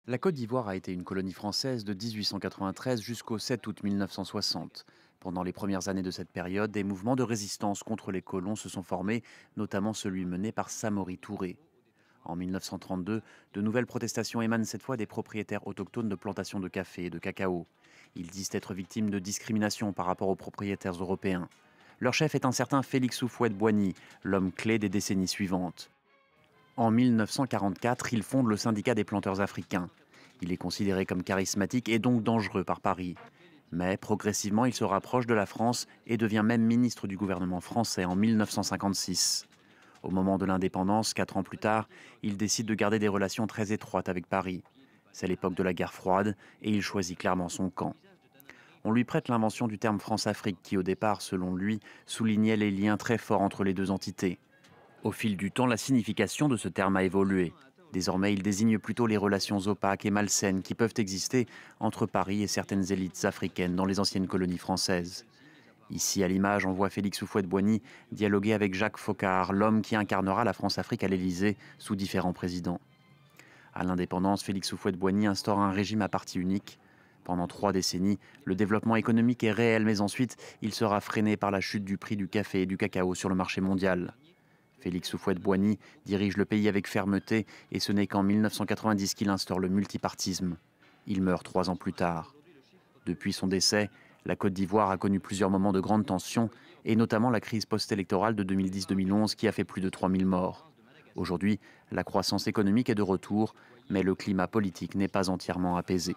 La Côte d'Ivoire a été une colonie française de 1893 jusqu'au 7 août 1960. Pendant les premières années de cette période, des mouvements de résistance contre les colons se sont formés, notamment celui mené par Samori Touré. En 1932, de nouvelles protestations émanent cette fois des propriétaires autochtones de plantations de café et de cacao. Ils disent être victimes de discrimination par rapport aux propriétaires européens. Leur chef est un certain Félix Houphouët-Boigny, l'homme clé des décennies suivantes. En 1944, il fonde le syndicat des planteurs africains. Il est considéré comme charismatique et donc dangereux par Paris. Mais progressivement, il se rapproche de la France et devient même ministre du gouvernement français en 1956. Au moment de l'indépendance, 4 ans plus tard, il décide de garder des relations très étroites avec Paris. C'est l'époque de la guerre froide et il choisit clairement son camp. On lui prête l'invention du terme France-Afrique qui, au départ, selon lui, soulignait les liens très forts entre les deux entités. Au fil du temps, la signification de ce terme a évolué. Désormais, il désigne plutôt les relations opaques et malsaines qui peuvent exister entre Paris et certaines élites africaines dans les anciennes colonies françaises. Ici, à l'image, on voit Félix Houphouët-Boigny dialoguer avec Jacques Foccart, l'homme qui incarnera la France-Afrique à l'Élysée sous différents présidents. À l'indépendance, Félix Houphouët-Boigny instaure un régime à parti unique. Pendant 3 décennies, le développement économique est réel, mais ensuite, il sera freiné par la chute du prix du café et du cacao sur le marché mondial. Félix Houphouët-Boigny dirige le pays avec fermeté et ce n'est qu'en 1990 qu'il instaure le multipartisme. Il meurt 3 ans plus tard. Depuis son décès, la Côte d'Ivoire a connu plusieurs moments de grande tension et notamment la crise post-électorale de 2010-2011 qui a fait plus de 3000 morts. Aujourd'hui, la croissance économique est de retour, mais le climat politique n'est pas entièrement apaisé.